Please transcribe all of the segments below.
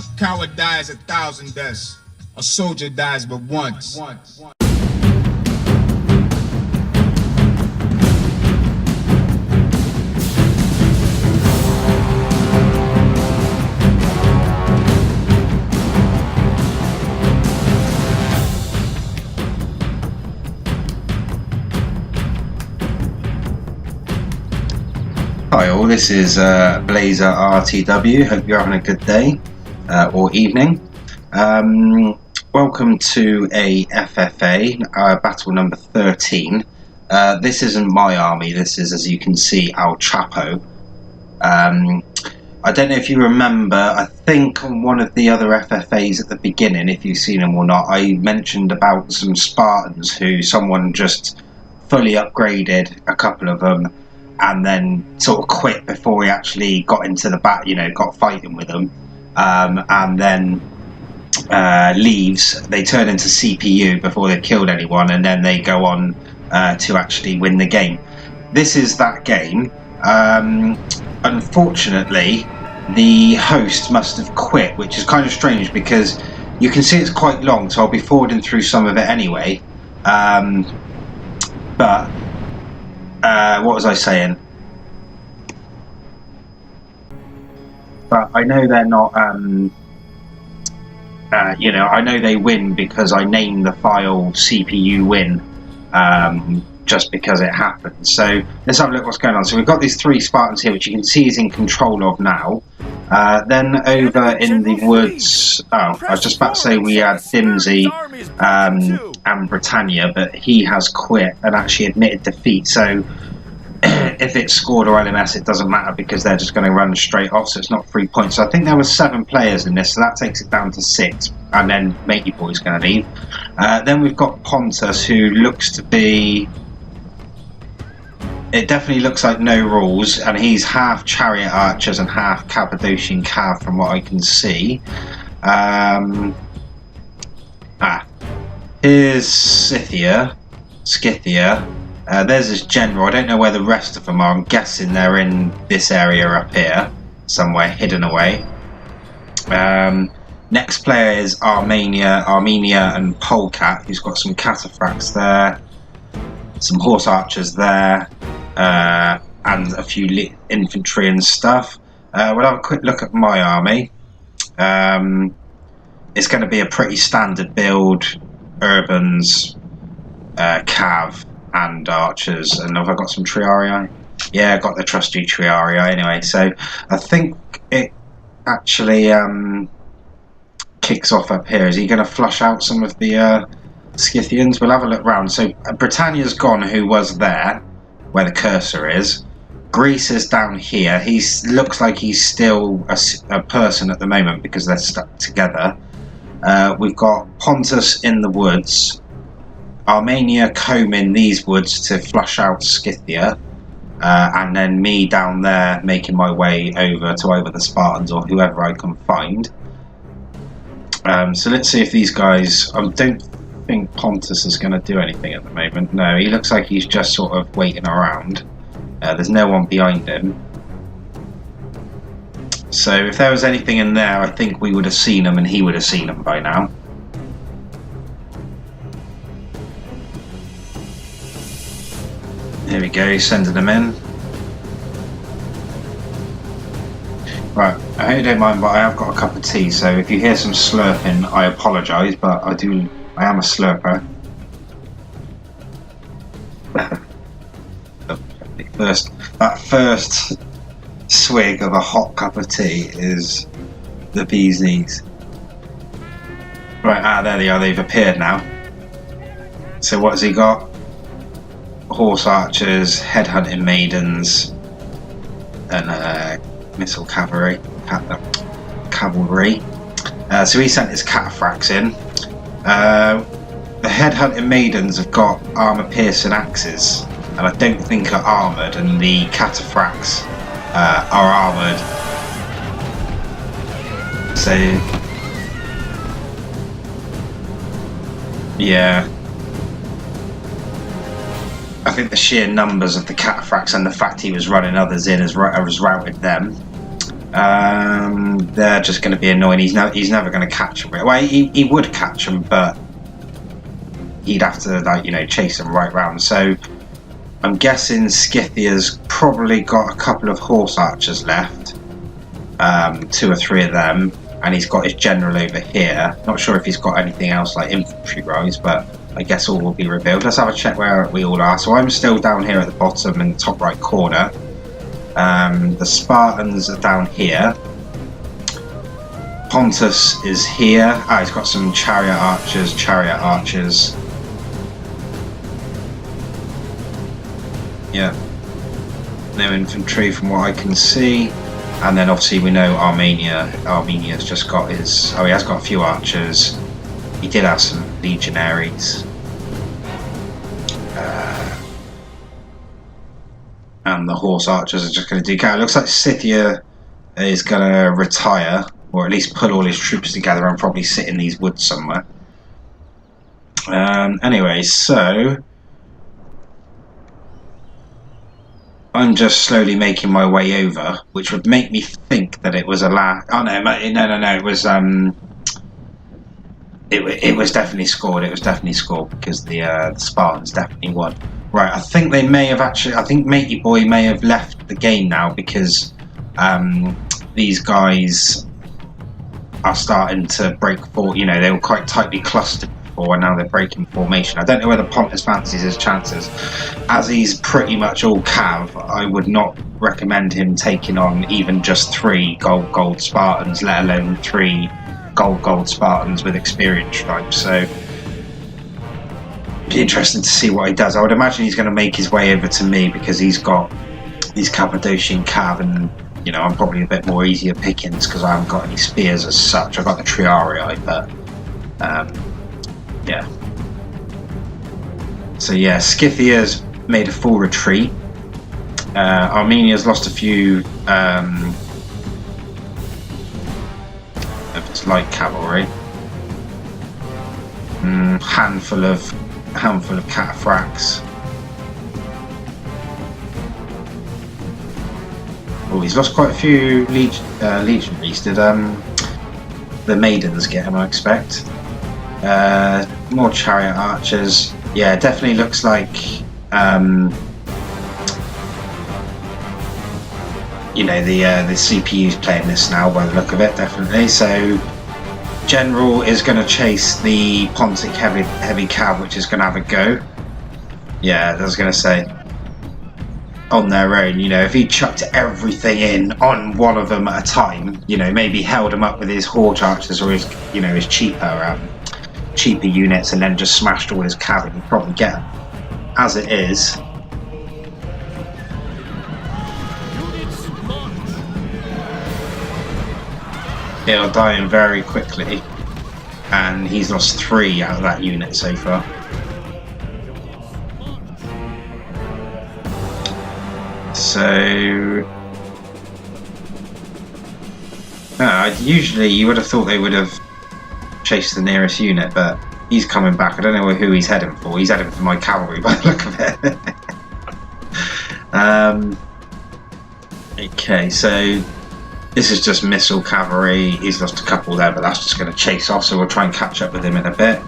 A coward dies 1,000 deaths. A soldier dies but once. Hi all, this is Blaezer RTW. Hope you're having a good day or evening. Welcome to a FFA, battle number 13. This isn't my army, this is, as you can see, El Chapo. I don't know if you remember, I think on one of the other FFAs at the beginning, if you've seen them or not, I mentioned about some Spartans who someone just fully upgraded, a couple of them, and then sort of quit before he actually got into the got fighting with them, and then leaves. They turn into CPU before they've killed anyone, and then they go on to actually win the game. This is that game. Unfortunately, the host must have quit, which is kind of strange because you can see it's quite long, so I'll be forwarding through some of it anyway. But what was I saying? But I know they're not, I know they win because I named the file CPU win, just because it happened. So let's have a look what's going on. So we've got these three Spartans here, which you can see he's in control of now. Then over in the woods, I was just about to say we had Dimsey and Britannia, but he has quit and actually admitted defeat. So if it's scored or LMS, it doesn't matter because they're just going to run straight off, so it's not 3 points. So I think there were 7 players in this, so that takes it down to 6, and then Matey Boy's going to leave. Then we've got Pontus, who looks to be... It definitely looks like no rules, and he's half chariot archers and half Cappadocian cav from what I can see. Here's Scythia. There's his general. I don't know where the rest of them are. I'm guessing they're in this area up here, somewhere hidden away. Next player is Armenia and Polecat, who's got some cataphracts there, some horse archers there, and a few infantry and stuff. We'll have a quick look at my army. It's going to be a pretty standard build, urbans, cav, and archers. And have I got some triarii? Yeah, I got the trusty triarii anyway. So I think it actually kicks off up here. Is he going to flush out some of the Scythians? We'll have a look round. So Britannia's gone, who was there, where the cursor is. Greece is down here. He looks like he's still a person at the moment because they're stuck together. We've got Pontus in the woods. Armenia combing these woods to flush out Scythia, and then me down there making my way over to either the Spartans or whoever I can find. So let's see if these guys... I don't think Pontus is going to do anything at the moment. No, he looks like he's just sort of waiting around. There's no one behind him. So if there was anything in there, I think we would have seen him and he would have seen him by now. There we go, sending them in. Right, I hope you don't mind, but I have got a cup of tea, so if you hear some slurping, I apologise, but I am a slurper. That first swig of a hot cup of tea is the bee's knees. Right, there they are, they've appeared now. So what has he got? Horse archers, headhunting maidens, and missile cavalry. So he sent his cataphracts in. The headhunting maidens have got armor-piercing axes, and I don't think are armoured, and the cataphracts are armoured. So, yeah. I think the sheer numbers of the cataphracts and the fact he was running others in has routed them. They're just going to be annoying. He's never going to catch them. Well, he would catch them, but he'd have to, like, you know, chase them right round. So I'm guessing Scythia's probably got a couple of horse archers left, 2 or 3 of them, and he's got his general over here. Not sure if he's got anything else like infantry rise, but I guess all will be revealed. Let's have a check where we all are. So I'm still down here at the bottom in the top right corner. The Spartans are down here. Pontus is here. He's got some chariot archers. Yeah. No infantry from what I can see. And then obviously we know Armenia's just got his... Oh, he has got a few archers. He did have some legionaries. And the horse archers are just going to do... It looks like Scythia is going to retire, or at least pull all his troops together and probably sit in these woods somewhere. Anyway, so... I'm just slowly making my way over, which would make me think that it was a Oh no, it was it was definitely scored. It was definitely scored because the Spartans definitely won. Right, I think they may have actually. I think Matey Boy may have left the game now because these guys are starting to break for. You know, they were quite tightly clustered before, and now they're breaking formation. I don't know whether Pontus fancies his chances. As he's pretty much all cav, I would not recommend him taking on even just 3 gold Spartans, let alone 3 gold Spartans with experienced stripes. So be interesting to see what he does. I would imagine he's going to make his way over to me because he's got these Cappadocian cav, and you know, I'm probably a bit more easier pickings because I haven't got any spears as such. I've got the Triarii, but yeah. So yeah, Scythia's made a full retreat. Armenia's lost a few of its light cavalry. Handful of cataphracts. Oh, he's lost quite a few legionaries. Did the maidens get him, I expect? More chariot archers. Yeah, it definitely looks like you know, the CPU's playing this now by the look of it, definitely. So General is going to chase the Pontic heavy cav, which is going to have a go. Yeah, I was going to say, on their own, you know, if he chucked everything in on one of them at a time, you know, maybe held them up with his horse archers or his, you know, his cheaper units, and then just smashed all his cav, he'd probably get them. As it is, it'll die in very quickly, and he's lost 3 out of that unit so far. So usually you would have thought they would have chased the nearest unit, but he's coming back. I don't know who he's heading for. He's heading for my cavalry by the look of it. Okay, so this is just missile cavalry. He's lost a couple there, but that's just going to chase off, so we'll try and catch up with him in a bit.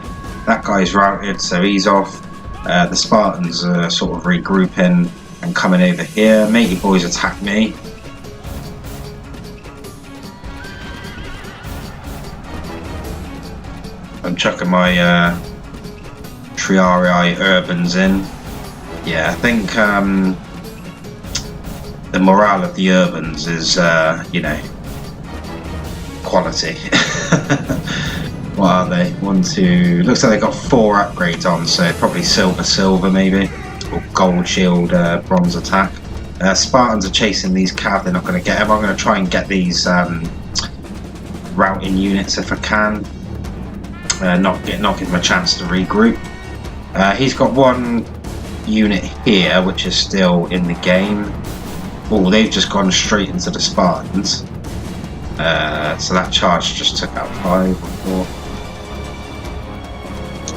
That guy's routed, so he's off. The Spartans are sort of regrouping and coming over here. Matey boys attack me. I'm chucking my Triarii urbans in. Yeah, I think the morale of the urbans is, you know, quality. What are they? 1, 2. Looks like they got 4 upgrades on, so probably silver maybe, or gold shield, bronze attack. Spartans are chasing these cav. They're not going to get them. I'm going to try and get these routing units if I can. Not give him a chance to regroup. He's got 1 unit here which is still in the game. Oh, they've just gone straight into the Spartans. So that charge just took out 5 or 4.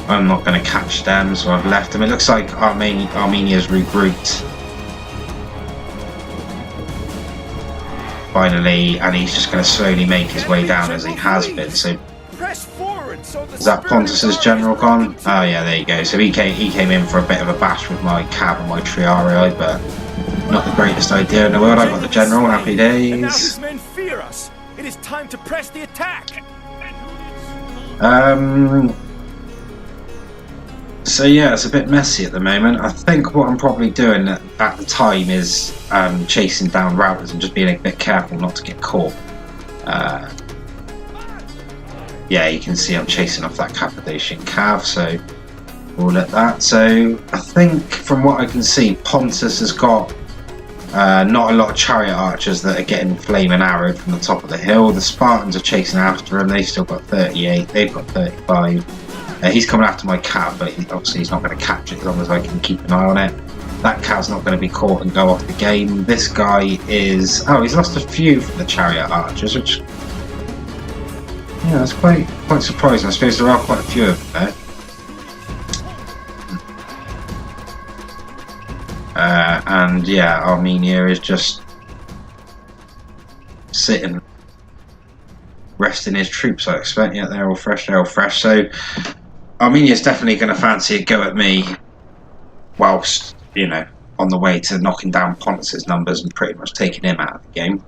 I'm not going to catch them, so I've left them. It looks like Armenia's regrouped. finally, and he's just going to slowly make his way down as he has been. So is that Pontus's general gone? Oh yeah, there you go. So he came in for a bit of a bash with my cab and my Triarii, but not the greatest idea in the world. I got the general. Happy days. And now these men fear us. It is time to press the attack. So yeah, it's a bit messy at the moment. I think what I'm probably doing at the time is chasing down routers and just being a bit careful not to get caught. Yeah, you can see I'm chasing off that Cappadocian Cav, so we'll let that. So I think from what I can see, Pontus has got not a lot of chariot archers that are getting flaming arrowed from the top of the hill. The Spartans are chasing after him. They've still got 38. They've got 35. He's coming after my cab, but obviously he's not going to catch it as long as I can keep an eye on it. That cab's not going to be caught and go off the game. This guy is... Oh, he's lost a few from the chariot archers, which... Yeah, that's quite surprising. I suppose there are quite a few of them there. And yeah, Armenia is just sitting, resting his troops, I expect. Yeah, they're all fresh, So Armenia's definitely going to fancy a go at me whilst, you know, on the way to knocking down Pontus's numbers and pretty much taking him out of the game.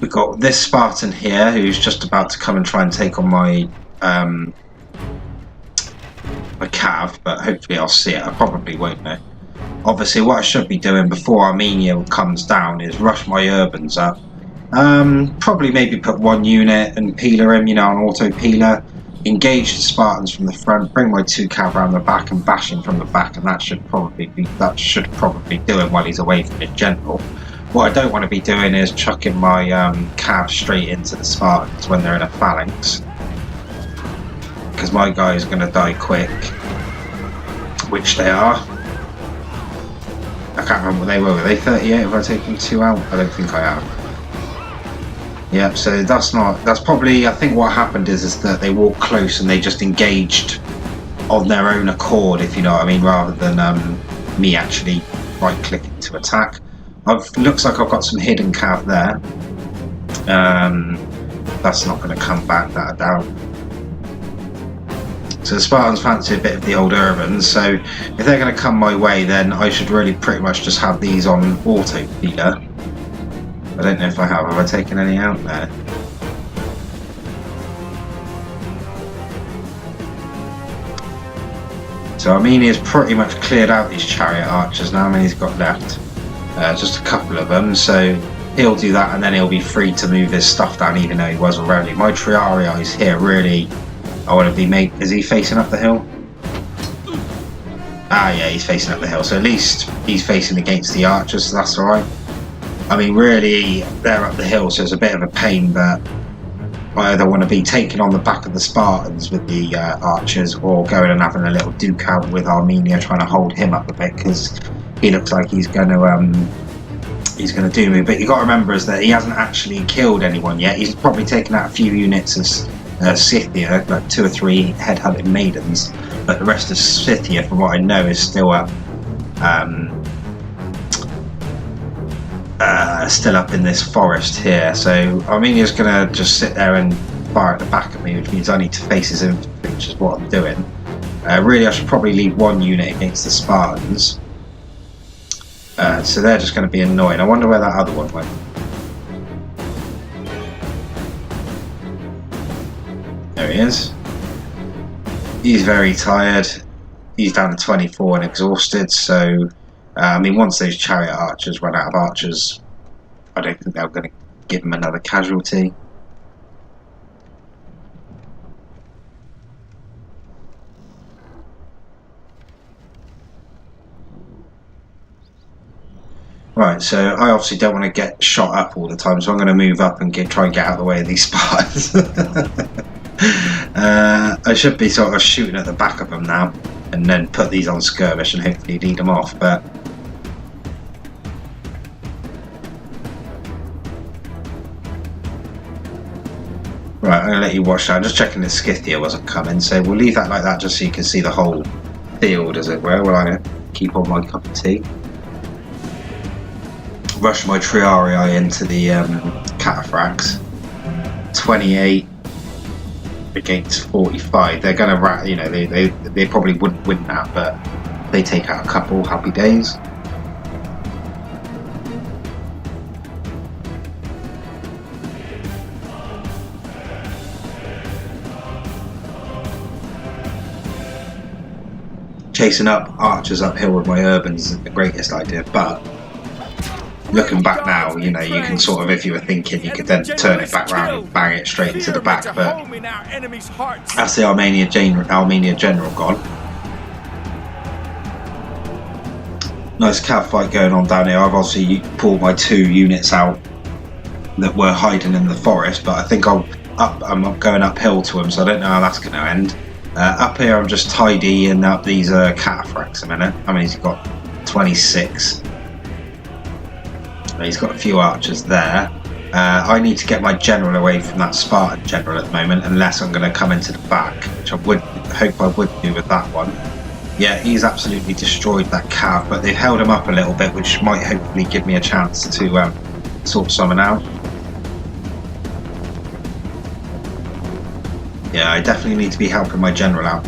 We've got this Spartan here who's just about to come and try and take on my my cav, but hopefully I'll see it. I probably won't know. Obviously what I should be doing before Armenia comes down is rush my urbans up. Probably maybe put one unit and peeler him, you know, an auto peeler. Engage the Spartans from the front, bring my 2 cav around the back and bash him from the back, and that should probably do him while he's away from his general. What I don't want to be doing is chucking my cav straight into the Spartans when they're in a phalanx, because my guy is going to die quick, which they are. I can't remember what they were they 38? Have I taken 2 out? I don't think I have. Yep, so that's probably, I think what happened is that they walked close and they just engaged on their own accord, if you know what I mean, rather than me actually right clicking to attack. Looks like I've got some hidden cav there. That's not going to come back, that I doubt. So the Spartans fancy a bit of the old urbans, so if they're going to come my way, then I should really pretty much just have these on auto peeler. I don't know if I have. Have I taken any out there? So Armenia's pretty much cleared out these chariot archers now. How many he's got left? Just a couple of them. So he'll do that, and then he'll be free to move his stuff down, even though he was already. My Triarii is here. Really, I want to be made. Is he facing up the hill? Ah, yeah, he's facing up the hill. So at least he's facing against the archers, so that's all right. I mean, really, they're up the hill, so it's a bit of a pain, but I either want to be taking on the back of the Spartans with the archers, or going and having a little duke out with Armenia, trying to hold him up a bit, because he looks like he's going to do me. But you got to remember is that he hasn't actually killed anyone yet. He's probably taken out a few units as Scythia, like 2 or 3 headhunting maidens, but the rest of Scythia, from what I know, is still up. Still up in this forest here, so Armenia's gonna just sit there and fire at the back of me, which means I need to face his infantry, which is what I'm doing. Really, I should probably leave 1 unit against the Spartans, so they're just going to be annoying. I wonder where that other one went. There he is. He's very tired. He's down to 24 and exhausted, so I mean, once those chariot archers run out of archers, I don't think they're going to give him another casualty. Right, so I obviously don't want to get shot up all the time, so I'm going to move up and try and get out of the way of these Spartans. I should be sort of shooting at the back of them now, and then put these on skirmish and hopefully lead them off, but right, I'm going to let you watch that. I'm just checking that Scythia wasn't coming, so we'll leave that like that just so you can see the whole field, as it were, while I keep on my cup of tea. rush my Triarii into the cataphracts. 28 against 45. They're gonna, you know, they probably wouldn't win that, but they take out a couple. Happy days. Chasing up archers uphill with my urbans isn't the greatest idea, but looking back now, you know, you can sort of, if you were thinking, you could then turn it back round and bang it straight into the back, but that's the Armenia general gone. Nice cav fight going on down here. I've obviously pulled my 2 units out that were hiding in the forest, but I think I'm going uphill to them, so I don't know how that's going to end. Up here I'm just tidying up these cataphracts a minute. I mean, he's got 26. He's got a few archers there. I need to get my general away from that Spartan general at the moment, unless I'm going to come into the back, which I would hope I would do with that one. Yeah, he's absolutely destroyed that cav, but they've held him up a little bit, which might hopefully give me a chance to sort someone out. Yeah, I definitely need to be helping my general out.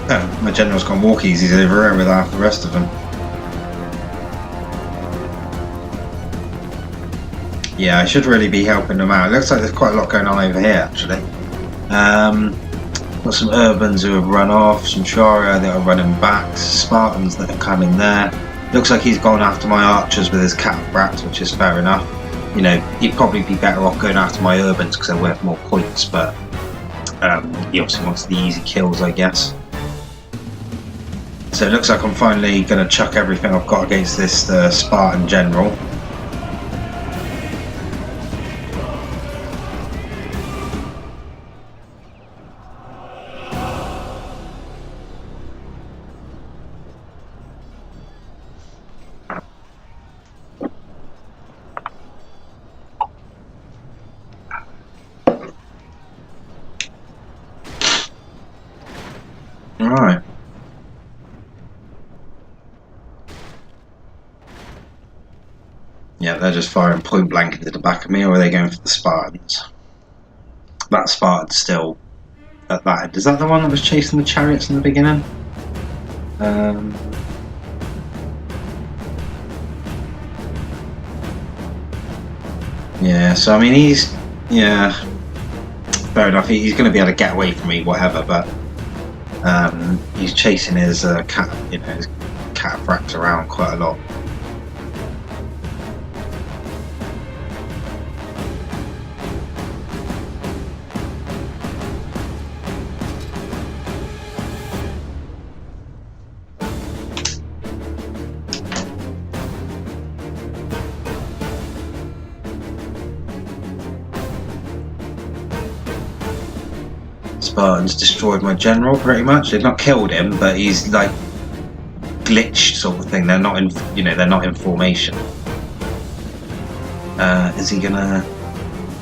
Oh, my general's gone walkies, he's over here with half the rest of them. Yeah, I should really be helping them out. It looks like there's quite a lot going on over here, actually. Got some urbans who have run off, some Triarii that are running back, Spartans that have come in there. Looks like he's gone after my archers with his cataphracts, which is fair enough. You know, he'd probably be better off going after my urbans because they're worth more points, but he obviously wants the easy kills, I guess. So it looks like I'm finally going to chuck everything I've got against this Spartan general. Alright. Yeah, they're just firing point blank into the back of me, or are they going for the Spartans? That Spartan's still at that end. Is that the one that was chasing the chariots in the beginning? Yeah, so I mean he's... yeah, fair enough, he's going to be able to get away from me, whatever, but he's chasing his his cataphracts around quite a lot. Spartans destroyed my general pretty much. They've not killed him, but he's like glitched sort of thing. They're not in, they're not in formation. Is he gonna?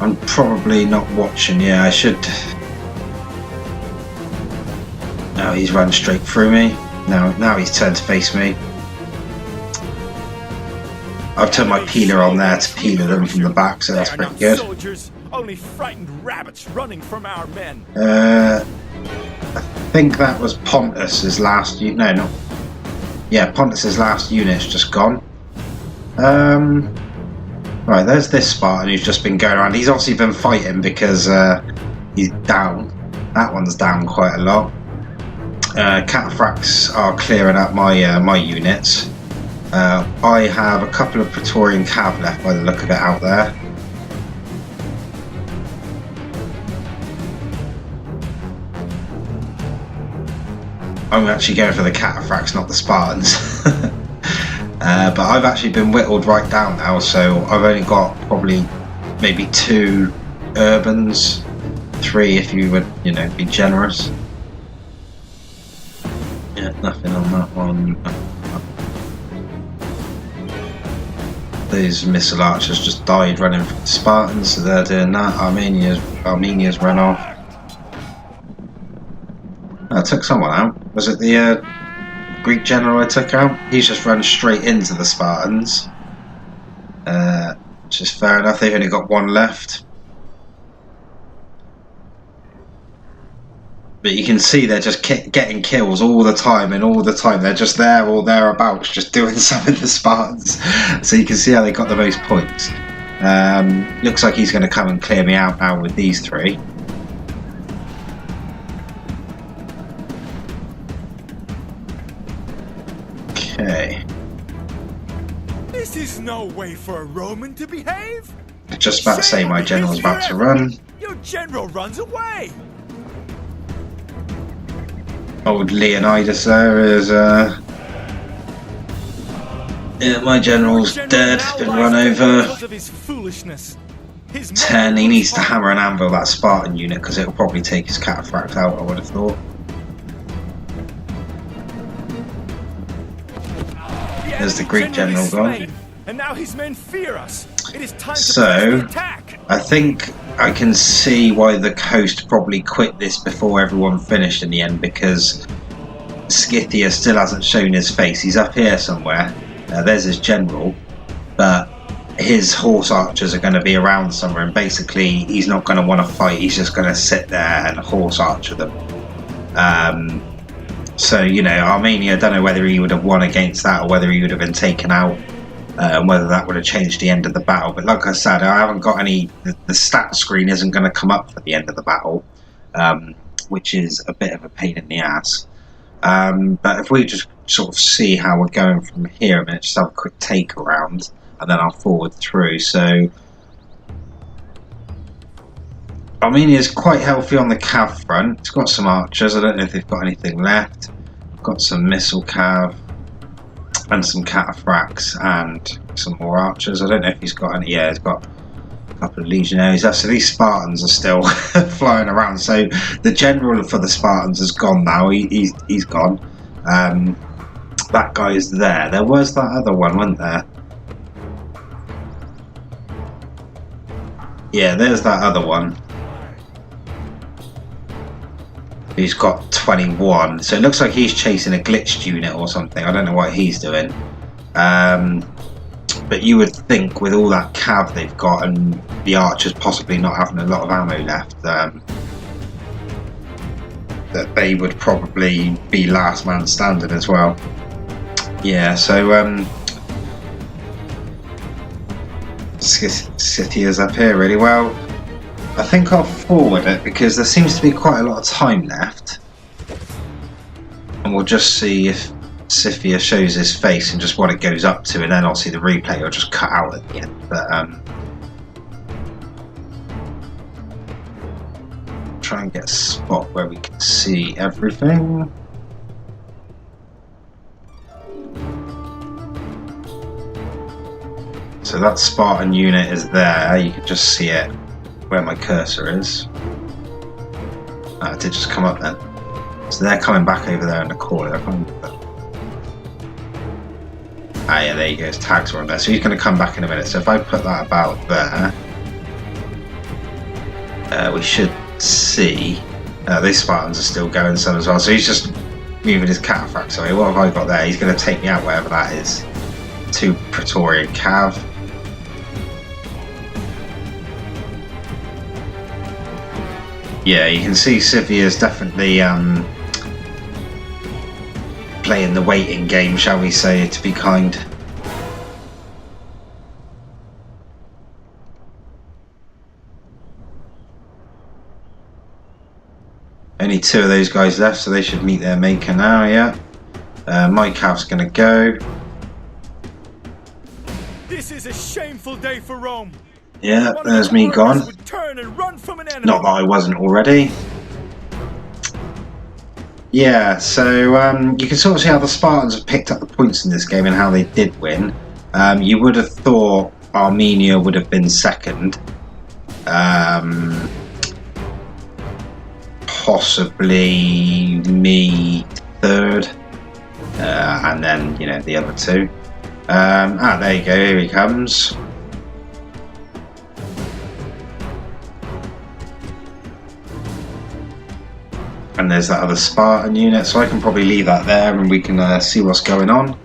I'm probably not watching. Yeah, I should. Now he's run straight through me. Now he's turned to face me. I've turned my peeler on there to peeler them from the back, so that's pretty good. Soldiers, only frightened rabbits running from our men. I think that was Pontus's last unit. No, not. Yeah, Pontus's last unit's just gone. Right, there's this Spartan who's just been going around. He's obviously been fighting because he's down. That one's down quite a lot. Cataphracts are clearing up my my units. I have a couple of Praetorian cav left by the look of it out there. I'm actually going for the cataphracts, not the Spartans. But I've actually been whittled right down now, so I've only got probably maybe 2 urbans, 3 if you would, be generous. Yeah, nothing on that one. These missile archers just died running from the Spartans, so they're doing that. Armenia's run off. I took someone out. Was it the Greek general I took out? He's just run straight into the Spartans. Which is fair enough. They've only got one left. But you can see they're just getting kills all the time, and all the time they're just there or thereabouts, just doing something to the Spartans. So you can see how they got the most points. Looks like he's going to come and clear me out now with these three. Okay. This is no way for a Roman to behave. Just about to say my general's about to run. Your general runs away. Old Leonidas there is, yeah, my general's dead, been run over. 10, he needs to hammer and anvil that Spartan unit because it'll probably take his cataphract out, I would have thought. There's the Greek general gone. And now his men fear us. It is time so, I think I can see why the host probably quit this before everyone finished in the end, because Scythia still hasn't shown his face. He's up here somewhere. There's his general, but his horse archers are going to be around somewhere, and basically he's not going to want to fight. He's just going to sit there and horse archer them. So, you know, Armenia, I don't know whether he would have won against that or whether he would have been taken out. And whether that would have changed the end of the battle. But like I said, I haven't got any... The stat screen isn't going to come up for the end of the battle, which is a bit of a pain in the ass. But if we just sort of see how we're going from here a minute, just have a quick take around, and then I'll forward through. So, Armenia's quite healthy on the cav front. It's got some archers. I don't know if they've got anything left. Got some missile cav. And some cataphracts and some more archers. I don't know if he's got any. Yeah, he's got a couple of legionaries. So these Spartans are still flying around. So the general for the Spartans has gone now. He's gone. That guy's there. There was that other one, wasn't there? Yeah, there's that other one. He's got 21, so it looks like he's chasing a glitched unit or something. I don't know what he's doing, but you would think with all that cav they've got and the archers possibly not having a lot of ammo left, that they would probably be last man standing as well. Yeah, so Scythia's up here really well. I think I'll forward it because there seems to be quite a lot of time left, and we'll just see if Scythia shows his face and just what it goes up to, and then I'll see the replay or just cut out at the end. But try and get a spot where we can see everything. So that Spartan unit is there, you can just see it where my cursor is. It did just come up then. So they're coming back over there in the corner. Yeah, there you go, his tags are on there. So he's going to come back in a minute. So if I put that about there, we should see these Spartans are still going some as well. So he's just moving his cataphract. Sorry, what have I got there? He's going to take me out wherever that is. 2 Praetorian Cav. Yeah, you can see Scythia is definitely playing the waiting game, shall we say, to be kind. Only 2 of those guys left, so they should meet their maker now, yeah. My cav's going to go. This is a shameful day for Rome. Yeah, there's me gone. Not that I wasn't already. Yeah, so you can sort of see how the Spartans have picked up the points in this game and how they did win. You would have thought Armenia would have been second. Possibly me third. And then, you know, the other 2. There you go, here he comes. And there's that other Spartan unit, so I can probably leave that there and we can see what's going on.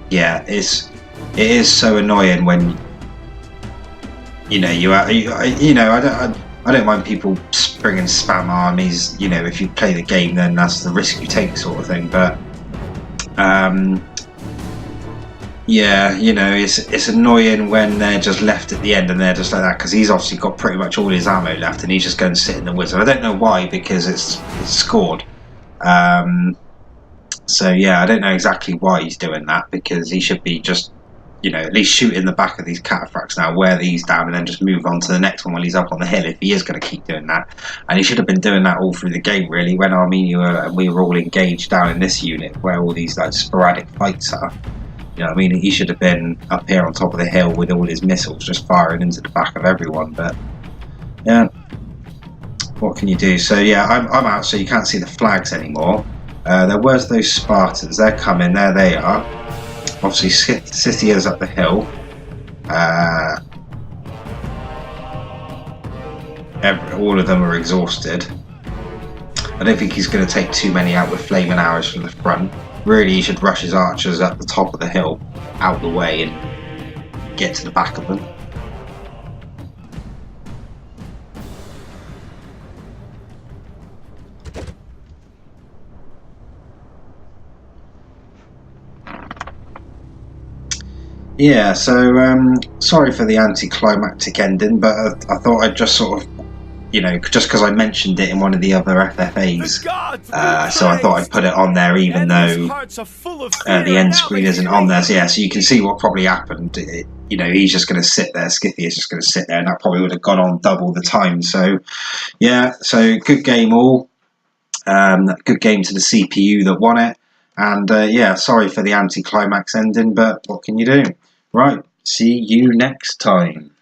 Yeah, it is so annoying when you know I don't mind people bringing spam armies. You know, if you play the game, then that's the risk you take, sort of thing. But yeah, you know, it's annoying when they're just left at the end and they're just like that, because he's obviously got pretty much all his ammo left and he's just going to sit in the wizard. I don't know why, because it's scored. So yeah, I don't know exactly why he's doing that, because he should be just, you know, at least shoot in the back of these cataphracts now, wear these down, and then just move on to the next one while he's up on the hill, if he is going to keep doing that. And he should have been doing that all through the game, really, when Armenia and we were all engaged down in this unit where all these like sporadic fights are. You know what I mean? He should have been up here on top of the hill with all his missiles just firing into the back of everyone. But yeah, what can you do? So yeah, I'm out, so you can't see the flags anymore. There was those Spartans. They're coming. There they are. Obviously, Scythia's up the hill. All of them are exhausted. I don't think he's going to take too many out with flaming arrows from the front. Really, he should rush his archers up the top of the hill, out the way, and get to the back of them. Yeah, so sorry for the anticlimactic ending, but I thought I'd just sort of, you know, just because I mentioned it in one of the other FFAs, so I thought I'd put it on there, even though the end screen isn't on there. So yeah, so you can see what probably happened. You know, he's just going to sit there, Scythia's just going to sit there, and that probably would have gone on double the time. So yeah, so good game all. Good game to the CPU that won it. And yeah, sorry for the anticlimax ending, but what can you do? Right, see you next time.